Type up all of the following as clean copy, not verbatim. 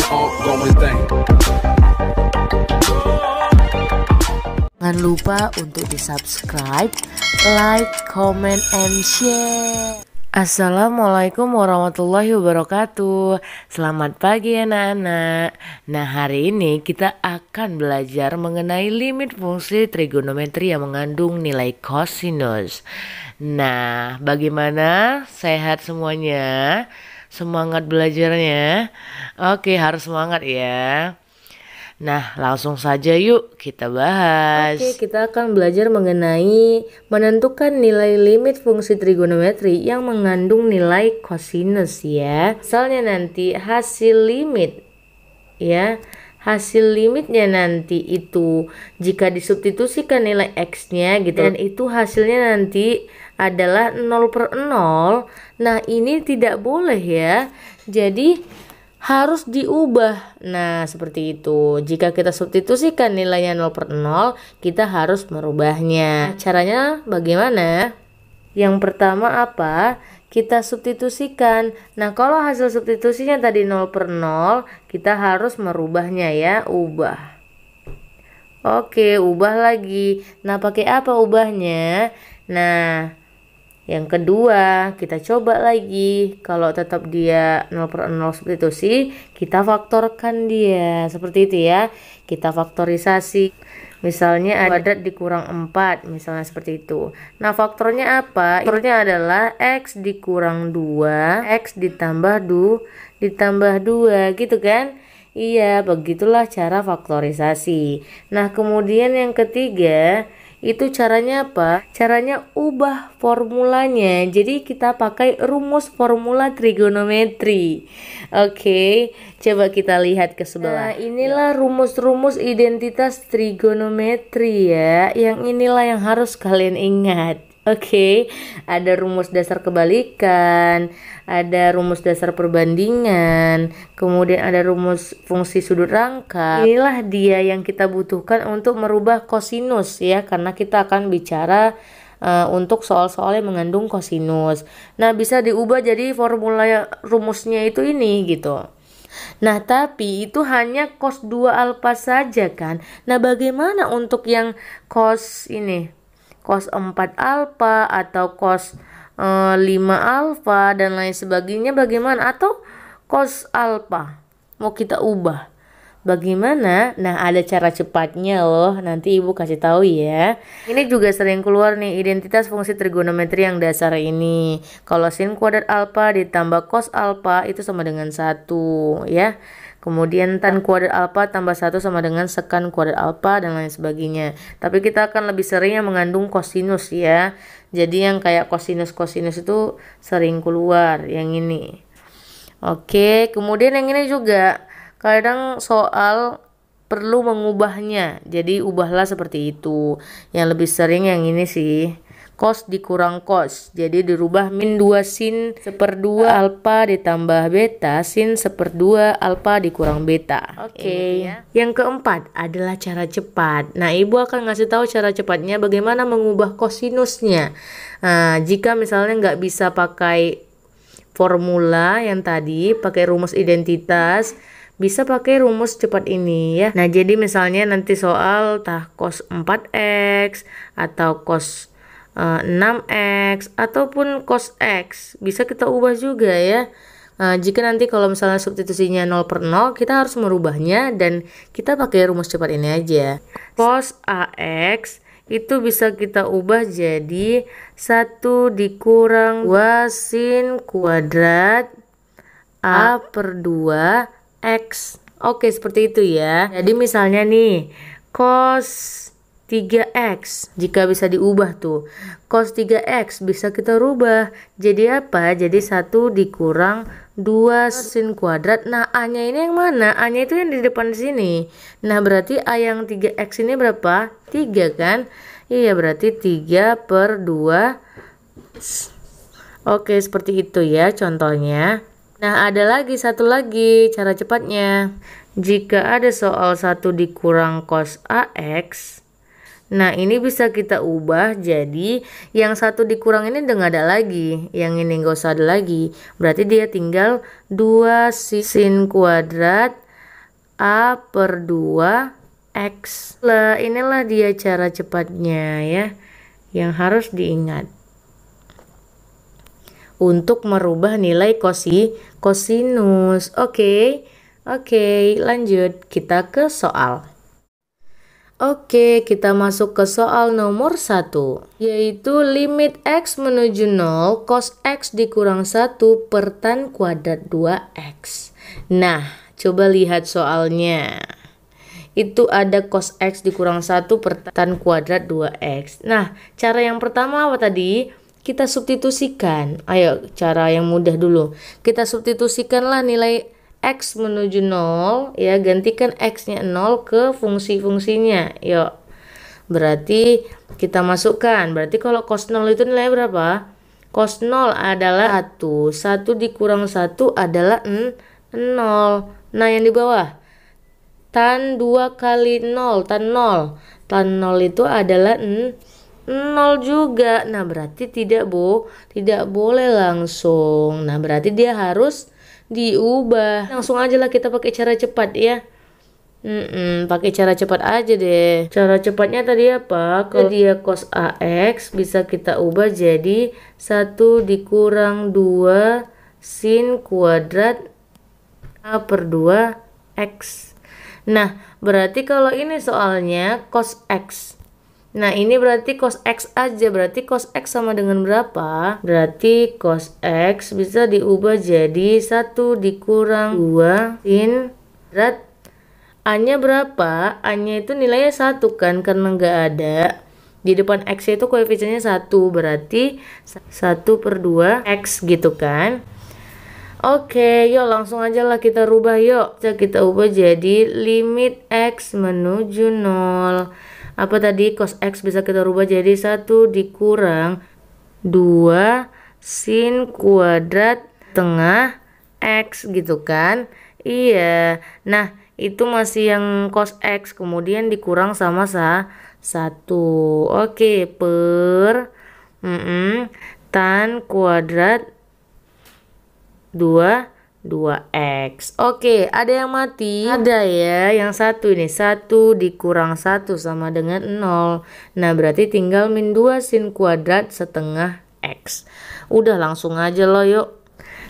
ongoing thing. Jangan lupa untuk di-subscribe, like, comment, and share. Assalamualaikum warahmatullahi wabarakatuh. Selamat pagi anak-anak. Nah, hari ini kita akan belajar mengenai limit fungsi trigonometri yang mengandung nilai kosinus. Nah, bagaimana? Sehat semuanya? Semangat belajarnya? Oke, harus semangat ya. Nah, langsung saja yuk kita bahas. Oke, kita akan belajar mengenai menentukan nilai limit fungsi trigonometri yang mengandung nilai kosinus ya. Misalnya nanti hasil limit ya. Hasil limitnya nanti itu jika disubstitusikan nilai X-nya gitu, dan itu hasilnya nanti adalah 0/0. Nah, ini tidak boleh ya. Jadi harus diubah. Nah, seperti itu. Jika kita substitusikan nilainya 0/0, kita harus merubahnya. Caranya bagaimana? Yang pertama apa? Kita substitusikan. Nah, kalau hasil substitusinya tadi 0/0, kita harus merubahnya ya, ubah. Oke, ubah lagi. Nah, pakai apa ubahnya? Nah, yang kedua, kita coba lagi. Kalau tetap dia 0/0 substitusi, kita faktorkan dia. Seperti itu ya. Kita faktorisasi. Misalnya kuadrat dikurang 4, misalnya seperti itu. Nah, faktornya apa? Faktornya adalah X dikurang 2, X ditambah 2, gitu kan? Iya, begitulah cara faktorisasi. Nah, kemudian yang ketiga, itu caranya apa? Caranya ubah formulanya. Jadi kita pakai rumus formula trigonometri. Oke, coba kita lihat ke sebelah. Nah, inilah rumus-rumus identitas trigonometri ya. Yang inilah yang harus kalian ingat. Oke, ada rumus dasar kebalikan, ada rumus dasar perbandingan, kemudian ada rumus fungsi sudut rangkap. Inilah dia yang kita butuhkan untuk merubah kosinus ya, karena kita akan bicara untuk soal-soal yang mengandung kosinus. Nah, bisa diubah jadi formula rumusnya itu ini gitu. Nah, tapi itu hanya cos 2 alfa saja kan. Nah, bagaimana untuk yang cos ini? Cos 4 alfa atau cos 5 alfa dan lain sebagainya bagaimana? Atau cos alfa mau kita ubah bagaimana? Nah, ada cara cepatnya loh, nanti ibu kasih tahu ya. Ini juga sering keluar nih identitas fungsi trigonometri yang dasar ini. Kalau sin kuadrat alfa ditambah cos alfa itu sama dengan 1 ya. Kemudian tan kuadrat alfa tambah 1 sama dengan sekan kuadrat alfa dan lain sebagainya. Tapi kita akan lebih sering yang mengandung kosinus ya. Jadi yang kayak kosinus-kosinus itu sering keluar yang ini. Oke, kemudian yang ini juga kadang soal perlu mengubahnya. Jadi ubahlah seperti itu. Yang lebih sering yang ini sih. Cos dikurang cos, jadi dirubah min 2 sin 1/2 alfa ditambah beta sin 1/2 alfa dikurang beta. Oke. Ya. Yang keempat adalah cara cepat. Nah, ibu akan ngasih tahu cara cepatnya bagaimana mengubah kosinusnya. Nah, jika misalnya nggak bisa pakai formula yang tadi, pakai rumus identitas, bisa pakai rumus cepat ini ya. Nah, jadi misalnya nanti soal cos 4x atau cos 6x ataupun cos x bisa kita ubah juga ya. Jika nanti kalau misalnya substitusinya 0/0, kita harus merubahnya dan kita pakai rumus cepat ini aja. Cos ax itu bisa kita ubah jadi 1 dikurang 2 sin kuadrat a/2 x. Oke, seperti itu ya. Jadi misalnya nih cos 3x jika bisa diubah tuh. Cos 3x bisa kita rubah jadi apa? Jadi 1 dikurang 2 sin kuadrat. Nah, A-nya ini yang mana? A-nya itu yang di depan sini. Nah, berarti A yang 3x ini berapa? 3 kan? Iya, berarti 3/2. Oke, seperti itu ya contohnya. Nah, ada lagi satu lagi cara cepatnya. Jika ada soal 1 dikurang cos AX, nah ini bisa kita ubah jadi yang 1 dikurang ini udah nggak ada lagi, yang ini nggak usah ada lagi, berarti dia tinggal 2 sin kuadrat A per 2 X. Lah, inilah dia cara cepatnya ya, yang harus diingat untuk merubah nilai kosinus. Oke, lanjut kita ke soal. Oke, kita masuk ke soal nomor 1, yaitu limit X menuju 0 cos X dikurang 1 per tan kuadrat 2X. Nah, coba lihat soalnya. Itu ada cos X dikurang 1 per tan kuadrat 2X. Nah, cara yang pertama apa tadi? Kita substitusikan. Ayo, cara yang mudah dulu. Kita substitusikanlah nilai X menuju 0, ya, gantikan X-nya 0 ke fungsi-fungsinya. Yuk. Berarti kita masukkan. Berarti kalau cos 0 itu nilai berapa? Cos 0 adalah 1. 1 dikurang 1 adalah 0. Nah, yang di bawah. Tan 2 kali 0, tan 0. Tan 0 itu adalah 0 juga. Nah, berarti tidak boleh langsung. Nah, berarti dia harus diubah. Langsung aja lah kita pakai cara cepat ya. Pakai cara cepat aja deh. Cara cepatnya tadi apa? Kalau dia cos AX bisa kita ubah jadi 1 dikurang 2 sin kuadrat A per 2 X. Nah, berarti kalau ini soalnya cos X. Nah, ini berarti cos X aja. Berarti cos X sama dengan berapa? Berarti cos X bisa diubah jadi 1 dikurang 2 sin kuadrat. A-nya berapa? A-nya itu nilainya 1 kan, karena nggak ada. Di depan X itu koefisiennya 1. Berarti 1 per 2 X gitu kan. Oke, yuk langsung aja lah kita rubah yuk. Kita ubah jadi limit X menuju 0. Apa tadi? Cos X bisa kita rubah jadi 1 dikurang 2 sin kuadrat tengah X gitu kan. Iya. Nah, itu masih yang cos X kemudian dikurang sama 1. Oke, per tan kuadrat 2X. Oke, ada yang mati? Ada ya, yang satu ini. 1 dikurang 1 sama dengan 0. Nah, berarti tinggal min 2 sin kuadrat setengah X. Udah langsung aja loh yuk.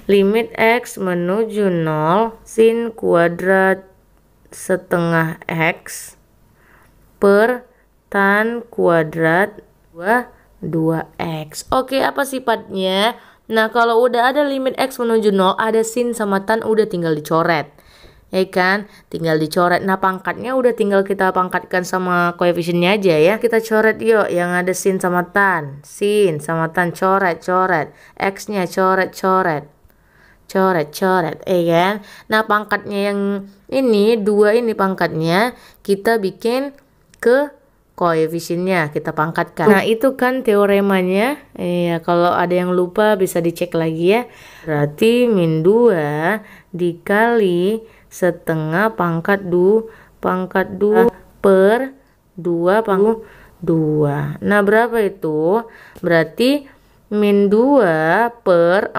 Limit X menuju 0 sin kuadrat setengah X per tan kuadrat 2X. Oke, apa sifatnya? Nah, kalau udah ada limit X menuju 0, ada sin sama tan, udah tinggal dicoret. Ya kan? Tinggal dicoret. Nah, pangkatnya udah tinggal kita pangkatkan sama koefisiennya aja ya. Kita coret yuk yang ada sin sama tan. Sin sama tan coret. X-nya coret. Kan? Nah, pangkatnya yang ini, 2 ini pangkatnya, kita bikin ke koefisiennya, kita pangkatkan. Nah, itu kan teoremanya. Iya, kalau ada yang lupa bisa dicek lagi ya. Berarti min 2 dikali setengah pangkat 2 per 2 pangkat 2. Nah, berapa itu? Berarti min 2 per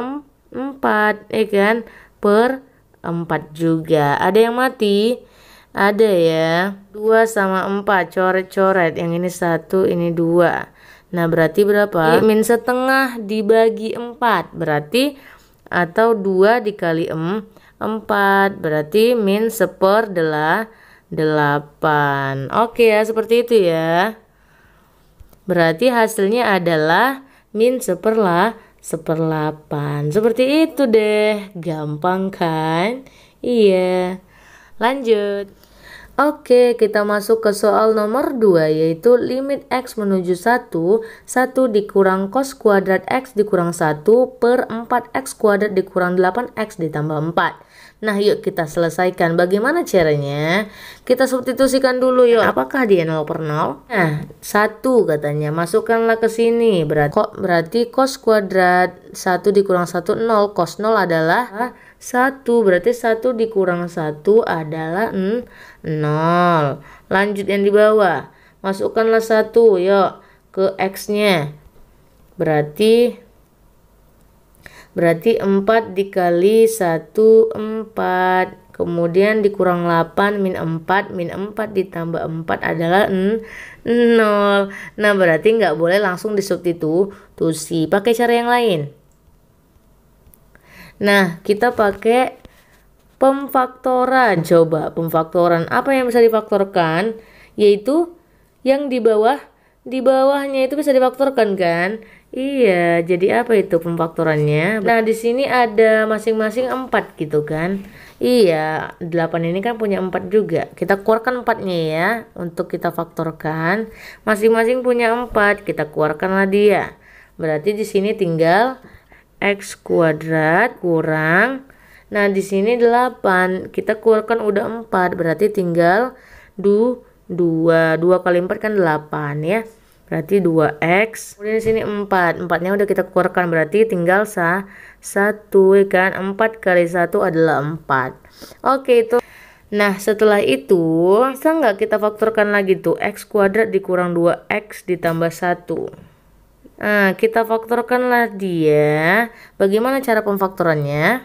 4, ya kan? Per 4 juga. Ada yang mati? Ada ya. 2 sama 4 coret. Yang ini 1, ini 2. Nah, berarti berapa? Min setengah dibagi 4. Berarti atau 2 dikali 4. Berarti min 1/8. Oke ya, seperti itu ya. Berarti hasilnya adalah min 1/8. Seperti itu deh. Gampang kan? Iya. Lanjut. Oke, kita masuk ke soal nomor 2, yaitu limit X menuju 1 dikurang cos kuadrat X dikurang 1 per 4X kuadrat dikurang 8X ditambah 4. Nah, yuk kita selesaikan. Bagaimana caranya? Kita substitusikan dulu yuk. Apakah dia 0 per 0? Nah, 1 katanya. Masukkanlah ke sini. Berarti cos kuadrat 1 dikurang 1, 0. Cos 0 adalah 1. Berarti 1 dikurang 1 adalah 0. Lanjut yang di bawah. Masukkanlah 1 yuk ke X-nya. Berarti Berarti 4 dikali 1 4. Kemudian dikurang 8 min 4. Min 4 ditambah 4 adalah 0. Nah berarti nggak boleh langsung disubstitusi. Pakai cara yang lain. Nah kita pakai pemfaktoran. Coba pemfaktoran. Apa yang bisa difaktorkan? Yaitu yang di bawah. Di bawahnya itu bisa difaktorkan kan? Iya, jadi apa itu pemfaktorannya? Nah, di sini ada masing-masing 4 gitu kan? Iya, 8 ini kan punya 4 juga. Kita keluarkan 4-nya ya untuk kita faktorkan. Masing-masing punya 4, kita keluarkanlah dia. Berarti di sini tinggal x kuadrat kurang. Nah, di sini 8. Kita keluarkan udah 4, berarti tinggal 2 kali 4 kan 8 ya. Berarti 2x. Kemudian di sini 4. 4-nya udah kita keluarkan, berarti tinggal 1 ya kan. 4 kali 1 adalah 4. Oke itu. Nah, setelah itu bisa nggak kita faktorkan lagi tuh x kuadrat dikurang 2x ditambah 1. Nah, kita faktorkanlah dia. Bagaimana cara pemfaktorannya?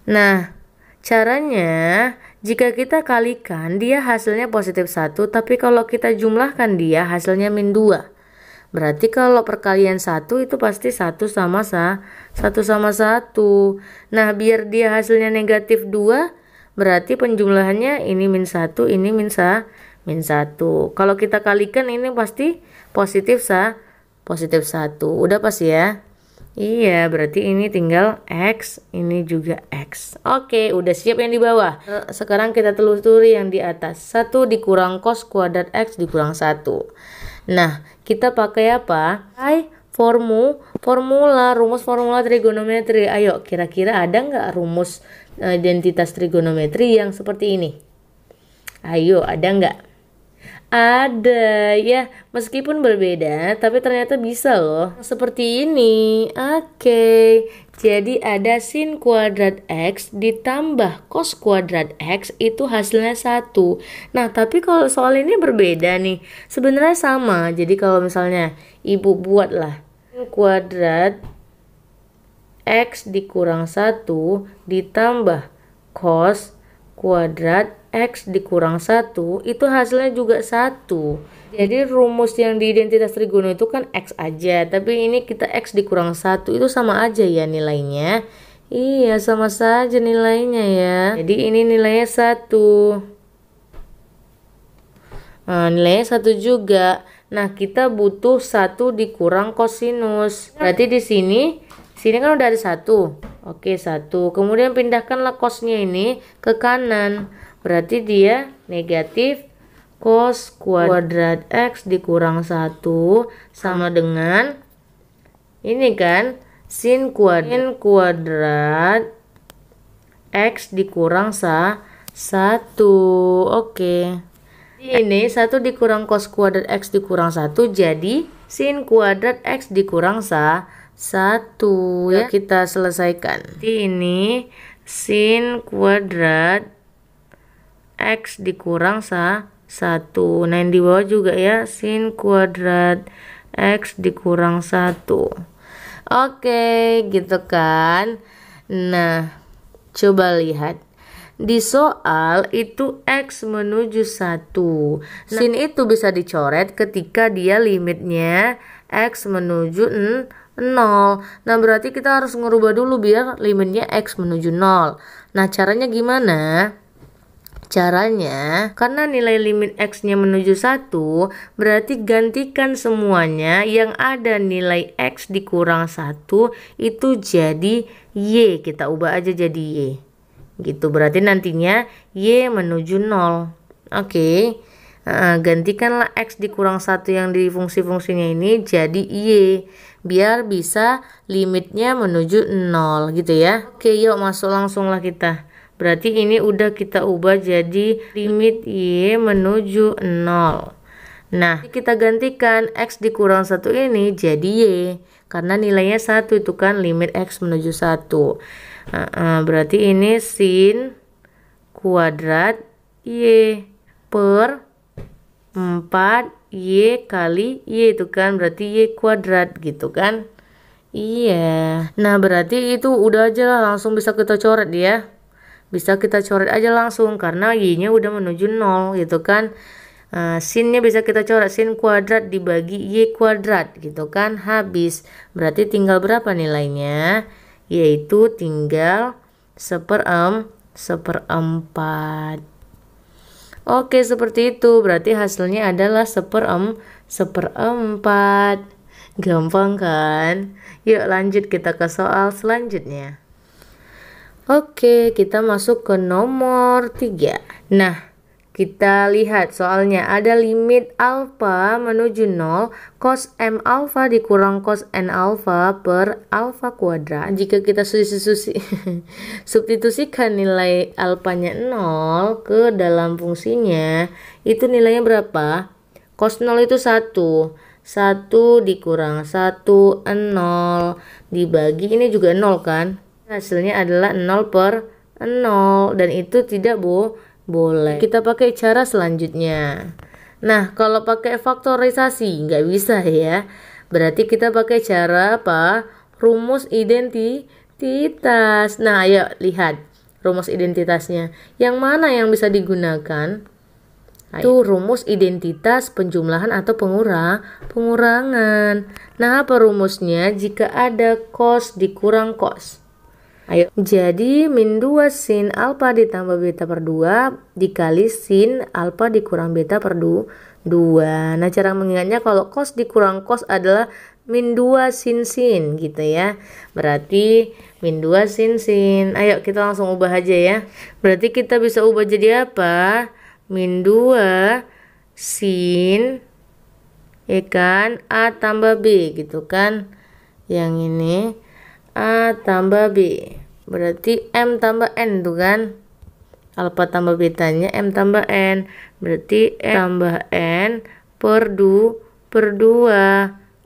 Nah, caranya jika kita kalikan dia hasilnya positif 1, tapi kalau kita jumlahkan dia hasilnya min 2. Berarti kalau perkalian 1 itu pasti 1 sama 1. Nah biar dia hasilnya negatif 2, berarti penjumlahannya ini min 1, ini min 1. Kalau kita kalikan ini pasti positif 1. Udah pas ya? Iya, berarti ini tinggal X, ini juga X. Oke, udah siap yang di bawah. Sekarang kita telusuri yang di atas. 1 dikurang cos kuadrat X dikurang 1. Nah, kita pakai apa? Rumus formula trigonometri. Ayo, kira-kira ada nggak rumus identitas trigonometri yang seperti ini? Ayo, ada nggak? Ada ya, meskipun berbeda tapi ternyata bisa loh seperti ini. Oke, jadi ada sin kuadrat X ditambah cos kuadrat X itu hasilnya 1. Nah tapi kalau soal ini berbeda nih, sebenarnya sama. Jadi kalau misalnya ibu buatlah sin kuadrat X dikurang 1 ditambah cos kuadrat X dikurang 1 itu hasilnya juga 1. Jadi rumus yang di identitas trigono itu kan X aja, tapi ini kita X dikurang 1 itu sama aja ya nilainya. Iya sama saja nilainya ya. Jadi ini nilainya 1. Nah, nilainya 1 juga. Nah kita butuh 1 dikurang kosinus. Berarti di sini kan udah ada 1. Oke 1. Kemudian pindahkanlah cosnya ini ke kanan. Berarti dia negatif cos kuadrat X dikurang 1 sama dengan ini kan sin kuadrat X dikurang 1. Oke. Ini 1 dikurang cos kuadrat X dikurang 1 jadi sin kuadrat X dikurang 1 ya. Kita selesaikan. Jadi ini sin kuadrat X dikurang 1. Nah yang di bawah juga ya sin kuadrat X dikurang 1. Oke gitu kan. Nah coba lihat di soal itu X menuju 1. Sin itu bisa dicoret ketika dia limitnya X menuju 0. Nah berarti kita harus ngerubah dulu biar limitnya X menuju 0. Nah caranya gimana? Caranya, karena nilai limit X-nya menuju 1, berarti gantikan semuanya yang ada nilai X dikurang 1 itu jadi Y. Kita ubah aja jadi Y. Gitu, berarti nantinya Y menuju 0. Oke. Gantikanlah X dikurang 1 yang di fungsi-fungsinya ini jadi Y. Biar bisa limitnya menuju 0 gitu ya. Oke, yuk masuk langsung lah kita. Berarti ini udah kita ubah jadi limit Y menuju 0. Nah, kita gantikan X dikurang 1 ini jadi Y. Karena nilainya 1 itu kan limit X menuju 1. Berarti ini sin kuadrat Y per 4 Y kali Y itu kan berarti Y kuadrat gitu kan. Iya. Nah, berarti itu udah aja lah, langsung bisa kita coret ya. Bisa kita coret aja langsung karena y-nya udah menuju 0 gitu kan. Sin-nya bisa kita coret, sin kuadrat dibagi y kuadrat gitu kan, habis. Berarti tinggal berapa nilainya? Yaitu tinggal seperempat. Oke, seperti itu. Berarti hasilnya adalah seperempat. Gampang kan? Yuk lanjut kita ke soal selanjutnya. Oke, kita masuk ke nomor 3. Nah, kita lihat soalnya ada limit alfa menuju 0 cos m alfa dikurang cos n alfa per alfa kuadrat. Jika kita substitusikan nilai alfanya 0 ke dalam fungsinya, itu nilainya berapa? Cos 0 itu 1. 1 dikurang 1, 0 dibagi, ini juga 0 kan? Hasilnya adalah 0 per 0 dan itu tidak boleh. Kita pakai cara selanjutnya. Nah, kalau pakai faktorisasi nggak bisa ya. Berarti kita pakai cara apa? Rumus identitas. Nah, ayo lihat rumus identitasnya. Yang mana yang bisa digunakan? Itu rumus identitas penjumlahan atau pengurangan. Nah, apa rumusnya? Jika ada cos dikurang cos. Ayo, jadi min 2 sin alfa ditambah beta per 2 dikali sin alfa dikurang beta per 2. Nah, cara mengingatnya kalau cos dikurang cos adalah min 2 sin sin gitu ya. Berarti min 2 sin sin. Ayo kita langsung ubah aja ya. Berarti kita bisa ubah jadi apa? Min 2 sin ya kan A tambah B gitu kan. Yang ini A tambah B, berarti M tambah N tuh kan, alfa tambah betanya M tambah N, berarti M tambah N per 2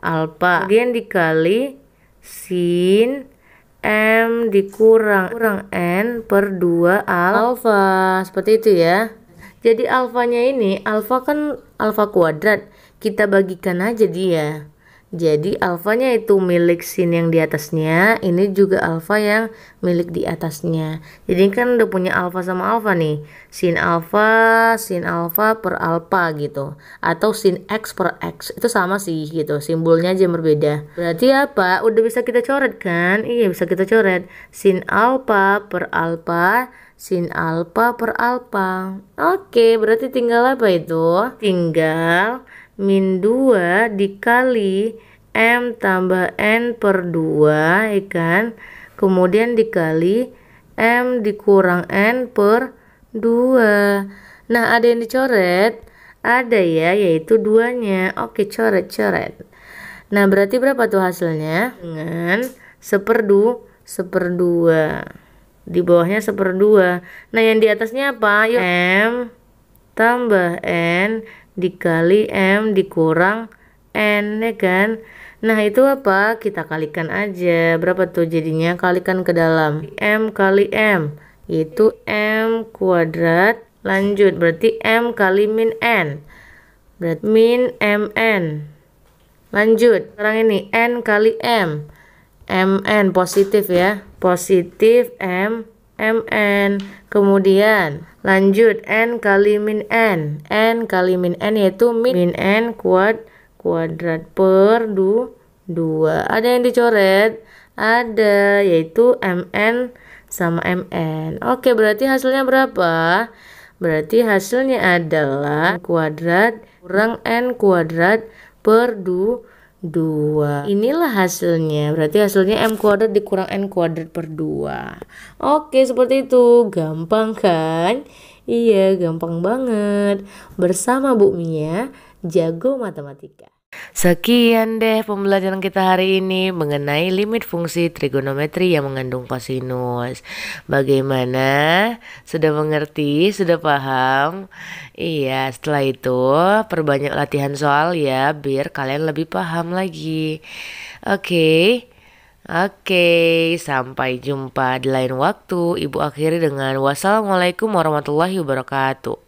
alfa, kemudian dikali sin M dikurang N per 2 alfa, seperti itu ya. Jadi alfanya ini, alfa kan alfa kuadrat, kita bagikan aja dia. Jadi alfanya itu milik sin yang di atasnya, ini juga alfa yang milik di atasnya. Jadi kan udah punya alfa sama alfa nih. Sin alfa per alfa gitu. Atau sin x per x. Itu sama sih gitu, simbolnya aja yang berbeda. Berarti apa? Udah bisa kita coret kan? Iya, bisa kita coret. Sin alfa per alfa, sin alfa per alfa. Oke, berarti tinggal apa itu? Tinggal min 2 dikali M tambah N per 2 ya kan, kemudian dikali M dikurang N per 2. Nah, ada yang dicoret? Ada ya, yaitu 2-nya. Oke, coret. Nah, berarti berapa tuh hasilnya? Dengan seperdua. Di bawahnya 1/2. Nah, yang di atasnya apa? Yuk, M tambah N dikali M dikurang N ya kan. Nah, itu apa? Kita kalikan aja. Berapa tuh jadinya? Kalikan ke dalam. M kali M, yaitu M kuadrat. Lanjut, berarti M kali min N. Berarti min MN. Lanjut, sekarang ini N kali M. MN positif ya. Positif M MN. Kemudian lanjut N kali min N. N kali min N yaitu min N kuadrat per 2. Ada yang dicoret? Ada, yaitu MN sama MN. Oke, berarti hasilnya berapa? Berarti hasilnya adalah kuadrat kurang N kuadrat per 2. Inilah hasilnya. Berarti hasilnya M kuadrat dikurang N kuadrat per 2. Oke, seperti itu. Gampang kan? Iya, gampang banget. Bersama Bu Mia, jago matematika. Sekian deh pembelajaran kita hari ini mengenai limit fungsi trigonometri yang mengandung kosinus. Bagaimana? Sudah mengerti? Sudah paham? Iya, setelah itu perbanyak latihan soal ya, biar kalian lebih paham lagi. Oke, sampai jumpa di lain waktu. Ibu akhiri dengan wassalamualaikum warahmatullahi wabarakatuh.